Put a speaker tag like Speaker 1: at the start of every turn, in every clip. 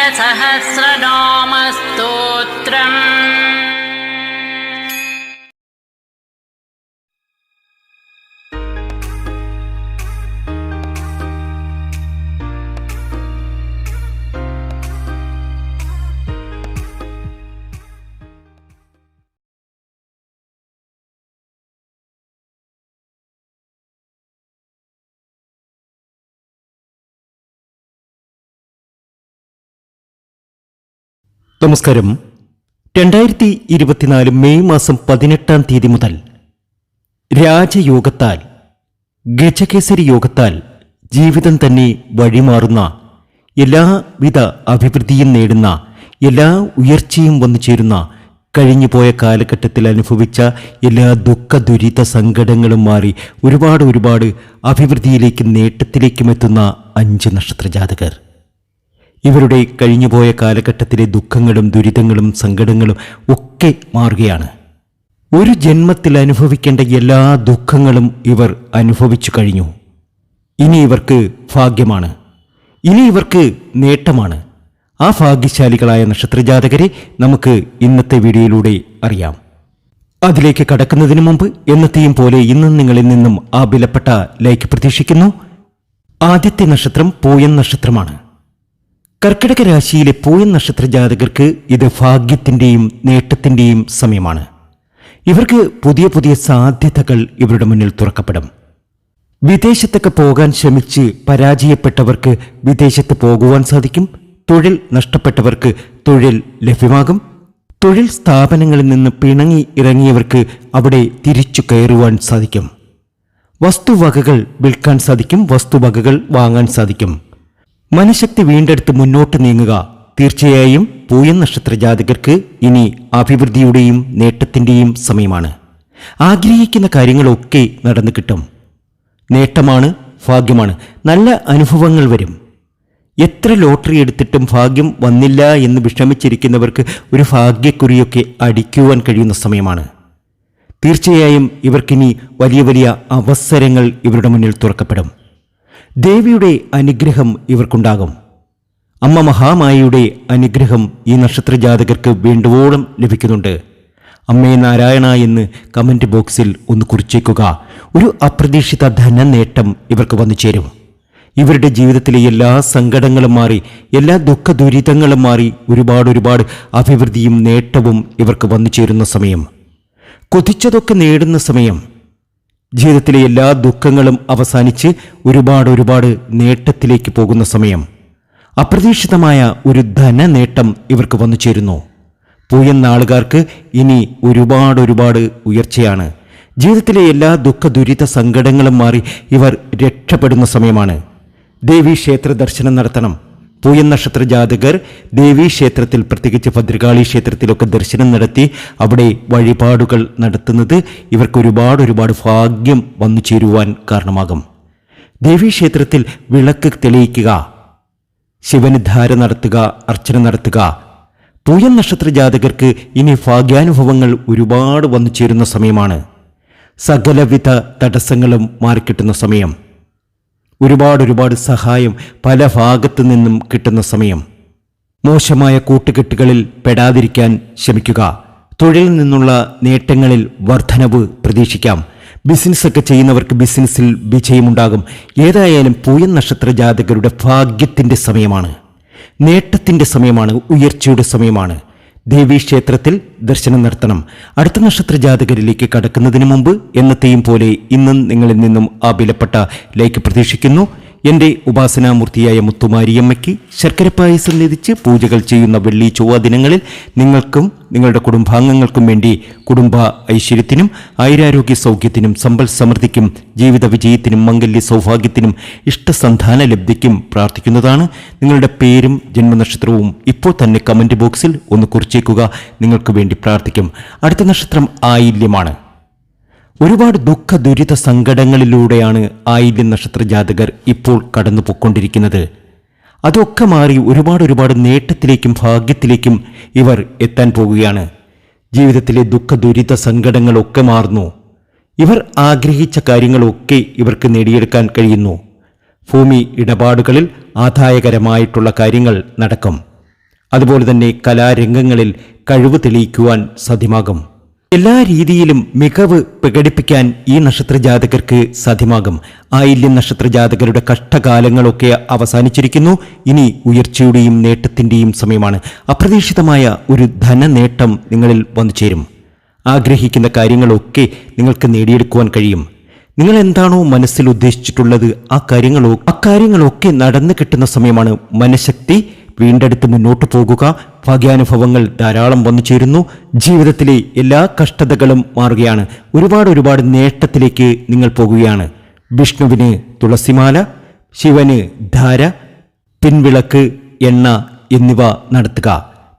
Speaker 1: सहस्रनामस्तोत्रम्।
Speaker 2: നമസ്കാരം. 2024 മെയ് മാസം 18-ാം തീയതി മുതൽ രാജയോഗത്താൽ, ഗജകേസരി യോഗത്താൽ ജീവിതം തന്നെ വഴിമാറുന്ന, എല്ലാവിധ അഭിവൃദ്ധിയും നേടുന്ന, എല്ലാ ഉയർച്ചയും വന്നു ചേരുന്ന, കഴിഞ്ഞുപോയ കാലഘട്ടത്തിൽ അനുഭവിച്ച എല്ലാ ദുഃഖ ദുരിത സങ്കടങ്ങളും മാറി ഒരുപാട് അഭിവൃദ്ധിയിലേക്കും നേട്ടത്തിലേക്കും എത്തുന്ന 5 നക്ഷത്രജാതകർ. ഇവരുടെ കഴിഞ്ഞുപോയ കാലഘട്ടത്തിലെ ദുഃഖങ്ങളും ദുരിതങ്ങളും സങ്കടങ്ങളും ഒക്കെ മാറുകയാണ്. ഒരു ജന്മത്തിൽ അനുഭവിക്കേണ്ട എല്ലാ ദുഃഖങ്ങളും ഇവർ അനുഭവിച്ചു കഴിഞ്ഞു. ഇനി ഇവർക്ക് ഭാഗ്യമാണ്, ഇനി ഇവർക്ക് നേട്ടമാണ്. ആ ഭാഗ്യശാലികളായ നക്ഷത്രജാതകരെ നമുക്ക് ഇന്നത്തെ വീഡിയോയിലൂടെ അറിയാം. അതിലേക്ക് കടക്കുന്നതിന് മുമ്പ് എന്നത്തെയും പോലെ ഇന്നും നിങ്ങളിൽ നിന്നും ആ വിലപ്പെട്ട ലൈക്ക് പ്രതീക്ഷിക്കുന്നു. ആദ്യത്തെ നക്ഷത്രം പൂയം നക്ഷത്രമാണ്. കർക്കിടക രാശിയിലെ പൂയം നക്ഷത്ര ജാതകർക്ക് ഇത് ഭാഗ്യത്തിൻ്റെയും നേട്ടത്തിൻ്റെയും സമയമാണ്. ഇവർക്ക് പുതിയ പുതിയ സാധ്യതകൾ ഇവരുടെ മുന്നിൽ തുറക്കപ്പെടും. വിദേശത്തൊക്കെ പോകാൻ ശ്രമിച്ച് പരാജയപ്പെട്ടവർക്ക് വിദേശത്ത് പോകുവാൻ സാധിക്കും. തൊഴിൽ നഷ്ടപ്പെട്ടവർക്ക് തൊഴിൽ ലഭ്യമാകും. തൊഴിൽ സ്ഥാപനങ്ങളിൽ നിന്ന് പിണങ്ങി ഇറങ്ങിയവർക്ക് അവിടെ തിരിച്ചു കയറുവാൻ സാധിക്കും. വസ്തുവകകൾ വിൽക്കാൻ സാധിക്കും, വസ്തുവകകൾ വാങ്ങാൻ സാധിക്കും. മനഃശക്തി വീണ്ടെടുത്ത് മുന്നോട്ട് നീങ്ങുക. തീർച്ചയായും പൂയം നക്ഷത്ര ജാതകർക്ക് ഇനി അഭിവൃദ്ധിയുടെയും നേട്ടത്തിൻ്റെയും സമയമാണ്. ആഗ്രഹിക്കുന്ന കാര്യങ്ങളൊക്കെ നടന്നു കിട്ടും. നേട്ടമാണ്, ഭാഗ്യമാണ്. നല്ല അനുഭവങ്ങൾ വരും. എത്ര ലോട്ടറി എടുത്തിട്ടും ഭാഗ്യം വന്നില്ല എന്ന് വിഷമിച്ചിരിക്കുന്നവർക്ക് ഒരു ഭാഗ്യക്കുറിയൊക്കെ അടിക്കുവാൻ കഴിയുന്ന സമയമാണ്. തീർച്ചയായും ഇവർക്കിനി വലിയ വലിയ അവസരങ്ങൾ ഇവരുടെ മുന്നിൽ തുറക്കപ്പെടും. ദേവിയുടെ അനുഗ്രഹം ഇവർക്കുണ്ടാകും. അമ്മ മഹാമായയുടെ അനുഗ്രഹം ഈ നക്ഷത്രജാതകർക്ക് വേണ്ടുവോളം ലഭിക്കുന്നുണ്ട്. അമ്മേ നാരായണ എന്ന് കമന്റ് ബോക്സിൽ ഒന്ന് കുറിച്ചേക്കുക. ഒരു അപ്രതീക്ഷിത ധനനേട്ടം ഇവർക്ക് വന്നു ചേരും. ഇവരുടെ ജീവിതത്തിലെ എല്ലാ സങ്കടങ്ങളും മാറി, എല്ലാ ദുഃഖ ദുരിതങ്ങളും മാറി ഒരുപാട് അഭിവൃദ്ധിയും നേട്ടവും ഇവർക്ക് വന്നു ചേരുന്ന സമയം. കൊതിച്ചതൊക്കെ നേടുന്ന സമയം. ജീവിതത്തിലെ എല്ലാ ദുഃഖങ്ങളും അവസാനിച്ച് ഒരുപാട് നേട്ടത്തിലേക്ക് പോകുന്ന സമയം. അപ്രതീക്ഷിതമായ ഒരു ധനനേട്ടം ഇവർക്ക് വന്നു ചേരുന്നു. പൂയം നാളുകാർക്ക് ഇനി ഒരുപാട് ഉയർച്ചയാണ്. ജീവിതത്തിലെ എല്ലാ ദുഃഖ ദുരിത സങ്കടങ്ങളും മാറി ഇവർ രക്ഷപ്പെടുന്ന സമയമാണ്. ദേവീക്ഷേത്ര ദർശനം നടത്തണം. പൂയം നക്ഷത്ര ജാതകർ ദേവീക്ഷേത്രത്തിൽ, പ്രത്യേകിച്ച് ഭദ്രകാളി ക്ഷേത്രത്തിലൊക്കെ ദർശനം നടത്തി അവിടെ വഴിപാടുകൾ നടത്തുന്നത് ഇവർക്ക് ഒരുപാട് ഭാഗ്യം വന്നു ചേരുവാൻ കാരണമാകും. ദേവീക്ഷേത്രത്തിൽ വിളക്ക് തെളിയിക്കുക, ശിവന് ധാര നടത്തുക, അർച്ചന നടത്തുക. പൂയം നക്ഷത്ര ജാതകർക്ക് ഇനി ഭാഗ്യാനുഭവങ്ങൾ ഒരുപാട് വന്നു ചേരുന്ന സമയമാണ്. സകലവിധ തടസ്സങ്ങളും മാറിക്കിട്ടുന്ന സമയം. ഒരുപാട് സഹായം പല ഭാഗത്തു നിന്നും കിട്ടുന്ന സമയം. മോശമായ കൂട്ടുകെട്ടുകളിൽ പെടാതിരിക്കാൻ ശ്രമിക്കുക. തൊഴിലിൽ നിന്നുള്ള നേട്ടങ്ങളിൽ വർധനവ് പ്രതീക്ഷിക്കാം. ബിസിനസ്സൊക്കെ ചെയ്യുന്നവർക്ക് ബിസിനസ്സിൽ വിജയമുണ്ടാകും. ഏതായാലും പൂയം നക്ഷത്ര ജാതകരുടെ ഭാഗ്യത്തിൻ്റെ സമയമാണ്, നേട്ടത്തിൻ്റെ സമയമാണ്, ഉയർച്ചയുടെ സമയമാണ്. ദേവീക്ഷേത്രത്തിൽ ദർശനം നടത്തണം. അടുത്ത നക്ഷത്ര ജാതകരിലേക്ക് കടക്കുന്നതിന് മുമ്പ് എന്നത്തെയും പോലെ ഇന്നും നിങ്ങളിൽ നിന്നും ആ വിലപ്പെട്ട ലൈക്ക് പ്രതീക്ഷിക്കുന്നു. എൻ്റെ ഉപാസനാമൂർത്തിയായ മുത്തുമാരിയമ്മയ്ക്ക് ശർക്കര പായസം നിധിച്ച് പൂജകൾ ചെയ്യുന്ന വെള്ളി ചൊവ്വ ദിനങ്ങളിൽ നിങ്ങൾക്കും നിങ്ങളുടെ കുടുംബാംഗങ്ങൾക്കും വേണ്ടി കുടുംബ ഐശ്വര്യത്തിനും ആയുരാരോഗ്യ സൗഖ്യത്തിനും സമ്പൽ സമൃദ്ധിക്കും ജീവിത വിജയത്തിനും മംഗല്യ സൗഭാഗ്യത്തിനും ഇഷ്ടസന്താന ലബ്ധിക്കും പ്രാർത്ഥിക്കുന്നതാണ്. നിങ്ങളുടെ പേരും ജന്മനക്ഷത്രവും ഇപ്പോൾ തന്നെ കമന്റ് ബോക്സിൽ ഒന്ന് കുറിച്ചേക്കുക. നിങ്ങൾക്ക് വേണ്ടി പ്രാർത്ഥിക്കും. അടുത്ത നക്ഷത്രം ആയില്യമാണ്. ഒരുപാട് ദുഃഖ ദുരിത സങ്കടങ്ങളിലൂടെയാണ് ആയില്യം നക്ഷത്ര ജാതകർ ഇപ്പോൾ കടന്നു പൊയ്ക്കൊണ്ടിരിക്കുന്നത്. അതൊക്കെ മാറി ഒരുപാട് നേട്ടത്തിലേക്കും ഭാഗ്യത്തിലേക്കും ഇവർ എത്താൻ പോകുകയാണ്. ജീവിതത്തിലെ ദുഃഖ ദുരിത സങ്കടങ്ങളൊക്കെ മാറുന്നു. ഇവർ ആഗ്രഹിച്ച കാര്യങ്ങളൊക്കെ ഇവർക്ക് നേടിയെടുക്കാൻ കഴിയുന്നു. ഭൂമി ഇടപാടുകളിൽ ആദായകരമായിട്ടുള്ള കാര്യങ്ങൾ നടക്കും. അതുപോലെ തന്നെ കലാരംഗങ്ങളിൽ കഴിവ് തെളിയിക്കുവാൻ സാധ്യമാകും. എല്ലാ രീതിയിലും മികവ് പ്രകടിപ്പിക്കാൻ ഈ നക്ഷത്രജാതകർക്ക് സാധ്യമാകും. ആയില്യം നക്ഷത്രജാതകരുടെ കഷ്ടകാലങ്ങളൊക്കെ അവസാനിച്ചിരിക്കുന്നു. ഇനി ഉയർച്ചയുടെയും നേട്ടത്തിന്റെയും സമയമാണ്. അപ്രതീക്ഷിതമായ ഒരു ധനനേട്ടം നിങ്ങളിൽ വന്നു ചേരും. ആഗ്രഹിക്കുന്ന കാര്യങ്ങളൊക്കെ നിങ്ങൾക്ക് നേടിയെടുക്കുവാൻ കഴിയും. നിങ്ങൾ എന്താണോ മനസ്സിൽ ഉദ്ദേശിച്ചിട്ടുള്ളത് ആ കാര്യങ്ങളൊക്കെ നടന്നു കിട്ടുന്ന സമയമാണ്. മനഃശക്തി വീണ്ടെടുത്ത് മുന്നോട്ട് പോകുക. ഭാഗ്യാനുഭവങ്ങൾ ധാരാളം വന്നു ചേരുന്നു. ജീവിതത്തിലെ എല്ലാ കഷ്ടതകളും മാറുകയാണ്. ഒരുപാട് നേട്ടത്തിലേക്ക് നിങ്ങൾ പോകുകയാണ്. വിഷ്ണുവിന് തുളസിമാല, ശിവന് ധാര, പിൻവിളക്ക്, എണ്ണ എന്നിവ നടത്തുക.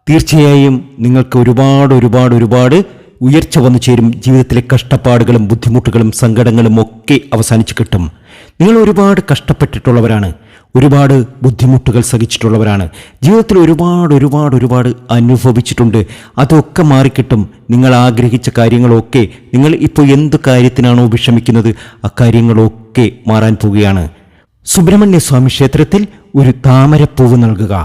Speaker 2: തീർച്ചയായും നിങ്ങൾക്ക് ഒരുപാട് ഉയർച്ച വന്നു ചേരും. ജീവിതത്തിലെ കഷ്ടപ്പാടുകളും ബുദ്ധിമുട്ടുകളും സങ്കടങ്ങളും ഒക്കെ അവസാനിച്ചു കിട്ടും. നിങ്ങൾ ഒരുപാട് കഷ്ടപ്പെട്ടിട്ടുള്ളവരാണ്. ഒരുപാട് ബുദ്ധിമുട്ടുകൾ സഹിച്ചിട്ടുള്ളവരാണ്. ജീവിതത്തിൽ ഒരുപാട് അനുഭവിച്ചിട്ടുണ്ട്. അതൊക്കെ മാറിക്കിട്ടും. നിങ്ങൾ ആഗ്രഹിച്ച കാര്യങ്ങളൊക്കെ, നിങ്ങൾ ഇപ്പോൾ എന്ത് കാര്യത്തിനാണോ വിഷമിക്കുന്നത് ആ കാര്യങ്ങളൊക്കെ മാറാൻ പോവുകയാണ്. സുബ്രഹ്മണ്യസ്വാമി ക്ഷേത്രത്തിൽ ഒരു താമരപ്പൂവ് നൽകുക.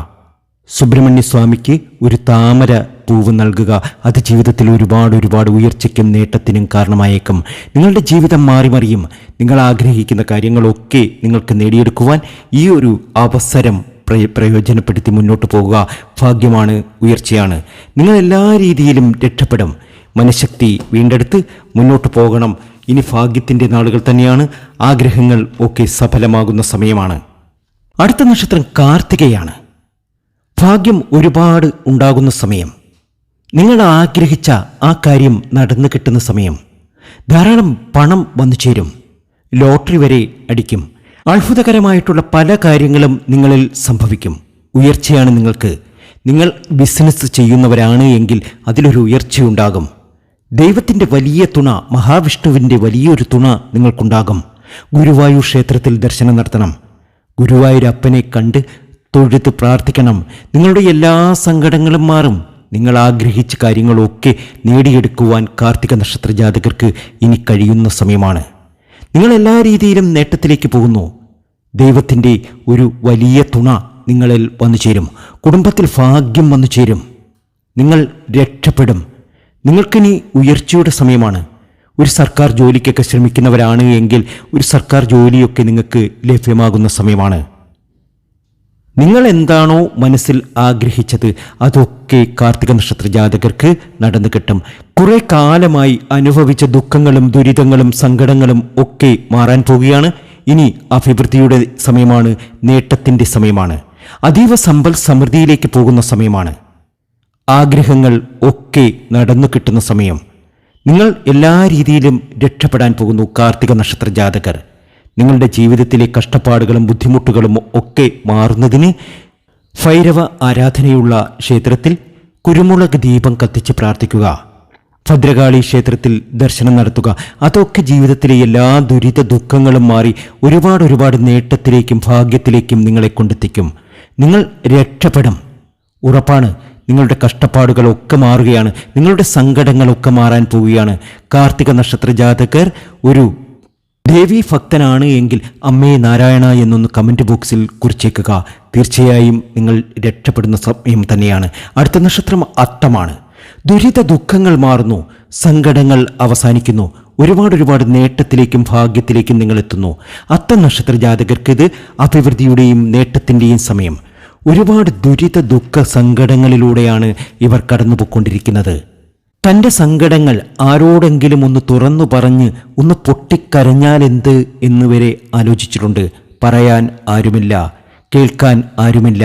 Speaker 2: സുബ്രഹ്മണ്യസ്വാമിക്ക് ഒരു താമര പൂവ് നൽകുക. അത് ജീവിതത്തിൽ ഒരുപാട് ഉയർച്ചയ്ക്കും നേട്ടത്തിനും കാരണമായേക്കും. നിങ്ങളുടെ ജീവിതം മാറിമറിയും. നിങ്ങൾ ആഗ്രഹിക്കുന്ന കാര്യങ്ങളൊക്കെ നിങ്ങൾക്ക് നേടിയെടുക്കുവാൻ ഈ ഒരു അവസരം പ്രയോജനപ്പെടുത്തി മുന്നോട്ട് പോകുക. ഭാഗ്യമാണ്, ഉയർച്ചയാണ്. നിങ്ങൾ എല്ലാ രീതിയിലും രക്ഷപ്പെടും. മനഃശക്തി വീണ്ടെടുത്ത് മുന്നോട്ട് പോകണം. ഇനി ഭാഗ്യത്തിൻ്റെ നാളുകൾ തന്നെയാണ്. ആഗ്രഹങ്ങൾ ഒക്കെ സഫലമാകുന്ന സമയമാണ്. അടുത്ത നക്ഷത്രം കാർത്തികയാണ്. ഭാഗ്യം ഒരുപാട് ഉണ്ടാകുന്ന സമയം. നിങ്ങൾ ആഗ്രഹിച്ച ആ കാര്യം നടന്നു കിട്ടുന്ന സമയം. ധാരാളം പണം വന്നു ചേരും. ലോട്ടറി വരെ അടിക്കും. അത്ഭുതകരമായിട്ടുള്ള പല കാര്യങ്ങളും നിങ്ങളിൽ സംഭവിക്കും. ഉയർച്ചയാണ് നിങ്ങൾക്ക്. നിങ്ങൾ ബിസിനസ് ചെയ്യുന്നവരാണ് എങ്കിൽ അതിലൊരു ഉയർച്ചയുണ്ടാകും. ദൈവത്തിൻ്റെ വലിയ തുണ, മഹാവിഷ്ണുവിൻ്റെ വലിയൊരു തുണ നിങ്ങൾക്കുണ്ടാകും. ഗുരുവായൂർ ക്ഷേത്രത്തിൽ ദർശനം നടത്തണം. ഗുരുവായൂരപ്പനെ കണ്ട് തൊഴുത് പ്രാർത്ഥിക്കണം. നിങ്ങളുടെ എല്ലാ സങ്കടങ്ങളും മാറും. നിങ്ങൾ ആഗ്രഹിച്ച കാര്യങ്ങളൊക്കെ നേടിയെടുക്കുവാൻ കാർത്തിക നക്ഷത്ര ജാതകർക്ക് ഇനി കഴിയുന്ന സമയമാണ്. നിങ്ങൾ എല്ലാ രീതിയിലും നേട്ടത്തിലേക്ക് പോകുന്നു. ദൈവത്തിൻ്റെ ഒരു വലിയ തുണ നിങ്ങളിൽ വന്നു ചേരും. കുടുംബത്തിൽ ഭാഗ്യം വന്നു ചേരും. നിങ്ങൾ രക്ഷപ്പെടും. നിങ്ങൾക്കിനി ഉയർച്ചയുടെ സമയമാണ്. ഒരു സർക്കാർ ജോലിക്കൊക്കെ ശ്രമിക്കുന്നവരാണ് എങ്കിൽ ഒരു സർക്കാർ ജോലിയൊക്കെ നിങ്ങൾക്ക് ലഭ്യമാകുന്ന സമയമാണ്. നിങ്ങൾ എന്താണോ മനസ്സിൽ ആഗ്രഹിച്ചത് അതൊക്കെ കാർത്തിക നക്ഷത്ര ജാതകർക്ക് നടന്നു കിട്ടും. കുറെ കാലമായി അനുഭവിച്ച ദുഃഖങ്ങളും ദുരിതങ്ങളും സങ്കടങ്ങളും ഒക്കെ മാറാൻ പോവുകയാണ്. ഇനി അഭിവൃദ്ധിയുടെ സമയമാണ്, നേട്ടത്തിൻ്റെ സമയമാണ്. അതീവ സമ്പൽ സമൃദ്ധിയിലേക്ക് പോകുന്ന സമയമാണ്. ആഗ്രഹങ്ങൾ ഒക്കെ നടന്നു കിട്ടുന്ന സമയം. നിങ്ങൾ എല്ലാ രീതിയിലും രക്ഷപ്പെടാൻ പോകുന്നു കാർത്തിക നക്ഷത്ര ജാതകർ. നിങ്ങളുടെ ജീവിതത്തിലെ കഷ്ടപ്പാടുകളും ബുദ്ധിമുട്ടുകളും ഒക്കെ മാറുന്നതിന് ഭൈരവ ആരാധനയുള്ള ക്ഷേത്രത്തിൽ കുരുമുളക് ദീപം കത്തിച്ച് പ്രാർത്ഥിക്കുക. ഭദ്രകാളി ക്ഷേത്രത്തിൽ ദർശനം നടത്തുക. അതൊക്കെ ജീവിതത്തിലെ എല്ലാ ദുരിത ദുഃഖങ്ങളും മാറി ഒരുപാട് നേട്ടത്തിലേക്കും ഭാഗ്യത്തിലേക്കും നിങ്ങളെ കൊണ്ടെത്തിക്കും. നിങ്ങൾ രക്ഷപ്പെടും, ഉറപ്പാണ്. നിങ്ങളുടെ കഷ്ടപ്പാടുകളൊക്കെ മാറുകയാണ്. നിങ്ങളുടെ സങ്കടങ്ങളൊക്കെ മാറാൻ പോവുകയാണ്. കാർത്തിക നക്ഷത്ര ജാതകർ ഒരു ദേവീ ഭക്തനാണ് എങ്കിൽ അമ്മേ നാരായണ എന്നൊന്ന് കമൻറ്റ് ബോക്സിൽ കുറിച്ചേക്കുക. തീർച്ചയായും നിങ്ങൾ രക്ഷപ്പെടുന്ന സമയം തന്നെയാണ്. അടുത്ത നക്ഷത്രം അത്തമാണ്. ദുരിത ദുഃഖങ്ങൾ മാറുന്നു. സങ്കടങ്ങൾ അവസാനിക്കുന്നു. ഒരുപാട് നേട്ടത്തിലേക്കും ഭാഗ്യത്തിലേക്കും നിങ്ങൾ എത്തുന്നു. അത്തം നക്ഷത്ര ജാതകർക്ക് ഇത് അഭിവൃദ്ധിയുടെയും നേട്ടത്തിൻ്റെയും സമയം. ഒരുപാട് ദുരിത ദുഃഖ സങ്കടങ്ങളിലൂടെയാണ് ഇവർ കടന്നുപോയിക്കൊണ്ടിരിക്കുന്നത്. തൻ്റെ സങ്കടങ്ങൾ ആരോടെങ്കിലും ഒന്ന് തുറന്നു പറഞ്ഞ് ഒന്ന് പൊട്ടിക്കരഞ്ഞാലെന്ത് എന്നുവരെ ആലോചിച്ചിട്ടുണ്ട്. പറയാൻ ആരുമില്ല, കേൾക്കാൻ ആരുമില്ല.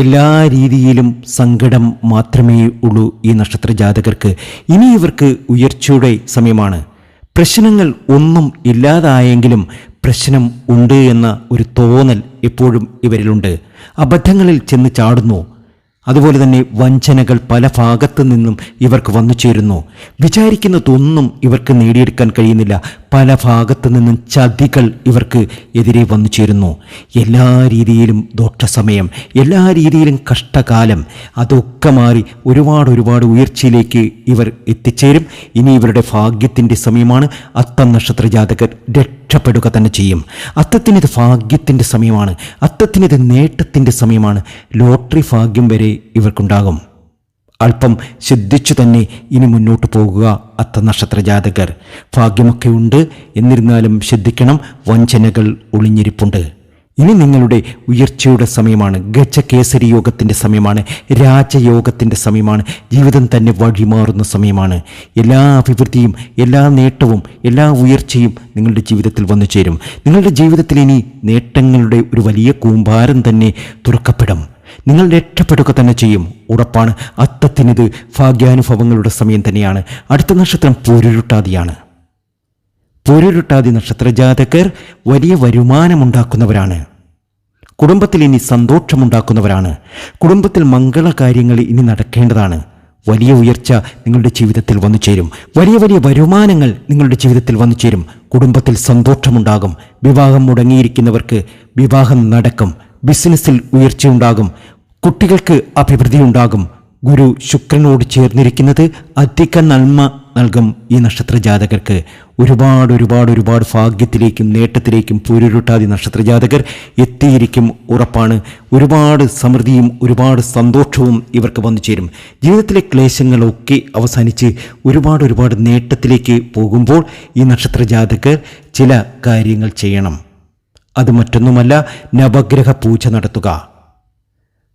Speaker 2: എല്ലാ രീതിയിലും സങ്കടം മാത്രമേ ഉള്ളൂ ഈ നക്ഷത്ര ജാതകർക്ക്. ഇനി ഇവർക്ക് ഉയർച്ചയുടെ സമയമാണ്. പ്രശ്നങ്ങൾ ഒന്നും ഇല്ലാതായെങ്കിലും പ്രശ്നം ഉണ്ട് എന്ന ഒരു തോന്നൽ എപ്പോഴും ഇവരിലുണ്ട്. അബദ്ധങ്ങളിൽ ചെന്ന് ചാടുന്നു. അതുപോലെ തന്നെ വഞ്ചനകൾ പല ഭാഗത്തു നിന്നും ഇവർക്ക് വന്നു ചേരുന്നു. വിചാരിക്കുന്നതൊന്നും ഇവർക്ക് നേടിയെടുക്കാൻ കഴിയുന്നില്ല. പല ഭാഗത്തു നിന്നും ചതികൾ ഇവർക്ക് എതിരെ വന്നു ചേരുന്നു. എല്ലാ രീതിയിലും ദോഷസമയം, എല്ലാ രീതിയിലും കഷ്ടകാലം. അതൊക്കെ മാറി ഒരുപാട് ഉയർച്ചയിലേക്ക് ഇവർ എത്തിച്ചേരും. ഇനി ഇവരുടെ ഭാഗ്യത്തിൻ്റെ സമയമാണ്. അത്തം നക്ഷത്ര ജാതകർ രക്ഷപ്പെടുക തന്നെ ചെയ്യും. അത്തത്തിനിത് ഭാഗ്യത്തിൻ്റെ സമയമാണ്. അത്തത്തിനിത് നേട്ടത്തിൻ്റെ സമയമാണ്. ലോട്ടറി ഭാഗ്യം വരെ ഇവർക്കുണ്ടാകും. അല്പം ശ്രദ്ധിച്ചു തന്നെ ഇനി മുന്നോട്ട് പോകുക അത്ത നക്ഷത്ര ജാതകർ. ഭാഗ്യമൊക്കെ ഉണ്ട്, എന്നിരുന്നാലും ശ്രദ്ധിക്കണം, വഞ്ചനകൾ ഒളിഞ്ഞിരിപ്പുണ്ട്. ഇനി നിങ്ങളുടെ ഉയർച്ചയുടെ സമയമാണ്. ഗജകേസരി യോഗത്തിൻ്റെ സമയമാണ്. രാജയോഗത്തിൻ്റെ സമയമാണ്. ജീവിതം തന്നെ വഴിമാറുന്ന സമയമാണ്. എല്ലാ അഭിവൃദ്ധിയും എല്ലാ നേട്ടവും എല്ലാ ഉയർച്ചയും നിങ്ങളുടെ ജീവിതത്തിൽ വന്നു ചേരും. നിങ്ങളുടെ ജീവിതത്തിൽ ഇനി നേട്ടങ്ങളുടെ ഒരു വലിയ കൂമ്പാരം തന്നെ തുറക്കപ്പെടും. നിങ്ങൾ രക്ഷപ്പെടുക തന്നെ ചെയ്യും, ഉറപ്പാണ്. അത്തത്തിനിത് ഭാഗ്യാനുഭവങ്ങളുടെ സമയം തന്നെയാണ്. അടുത്ത നക്ഷത്രം പൂരുരുട്ടാതിയാണ്. പൂരുരുട്ടാതി നക്ഷത്ര ജാതകർ വലിയ വരുമാനമുണ്ടാക്കുന്നവരാണ്. കുടുംബത്തിൽ ഇനി സന്തോഷമുണ്ടാക്കുന്നവരാണ്. കുടുംബത്തിൽ മംഗളകാര്യങ്ങൾ ഇനി നടക്കേണ്ടതാണ്. വലിയ ഉയർച്ച നിങ്ങളുടെ ജീവിതത്തിൽ വന്നു ചേരും. വലിയ വലിയ വരുമാനങ്ങൾ നിങ്ങളുടെ ജീവിതത്തിൽ വന്നു ചേരും. കുടുംബത്തിൽ സന്തോഷമുണ്ടാകും. വിവാഹം മുടങ്ങിയിരിക്കുന്നവർക്ക് വിവാഹം നടക്കും. ബിസിനസ്സിൽ ഉയർച്ചയുണ്ടാകും. കുട്ടികൾക്ക് അഭിവൃദ്ധി ഉണ്ടാകും. ഗുരു ശുക്രനോട് ചേർന്നിരിക്കുന്നത് അധിക നന്മ നൽകും. ഈ നക്ഷത്ര ജാതകർക്ക് ഒരുപാട് ഒരുപാട് ഒരുപാട് ഭാഗ്യത്തിലേക്കും നേട്ടത്തിലേക്കും പൂരുരുട്ടാതി നക്ഷത്ര ജാതകർ എത്തിയിരിക്കും, ഉറപ്പാണ്. ഒരുപാട് സമൃദ്ധിയും ഒരുപാട് സന്തോഷവും ഇവർക്ക് വന്നു ചേരും. ജീവിതത്തിലെ ക്ലേശങ്ങളൊക്കെ അവസാനിച്ച് ഒരുപാട് ഒരുപാട് നേട്ടത്തിലേക്ക് പോകുമ്പോൾ ഈ നക്ഷത്ര ജാതകർ ചില കാര്യങ്ങൾ ചെയ്യണം. അത് മറ്റൊന്നുമല്ല, നവഗ്രഹ പൂജ നടത്തുക,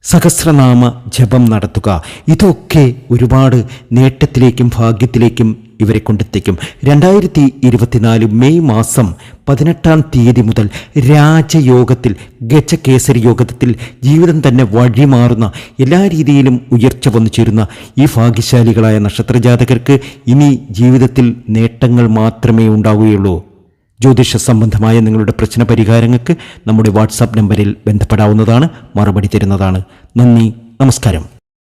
Speaker 2: സഹസ്രനാമ ജപം നടത്തുക. ഇതൊക്കെ ഒരുപാട് നേട്ടത്തിലേക്കും ഭാഗ്യത്തിലേക്കും ഇവരെ കൊണ്ടെത്തിക്കും. 2024 മെയ് മാസം 18-ാം തീയതി മുതൽ രാജയോഗത്തിൽ ഗജകേസരി യോഗത്തിൽ ജീവിതം തന്നെ വഴിമാറുന്ന എല്ലാ രീതിയിലും ഉയർച്ച വന്നു ചേരുന്ന ഈ ഭാഗ്യശാലികളായ നക്ഷത്രജാതകർക്ക് ഇനി ജീവിതത്തിൽ നേട്ടങ്ങൾ മാത്രമേ ഉണ്ടാവുകയുള്ളൂ. ജ്യോതിഷ സംബന്ധമായ നിങ്ങളുടെ പ്രശ്ന പരിഹാരങ്ങൾക്ക് നമ്മുടെ വാട്സാപ്പ് നമ്പറിൽ ബന്ധപ്പെടാവുന്നതാണ്. മറുപടി തരുന്നതാണ്. നന്ദി, നമസ്കാരം.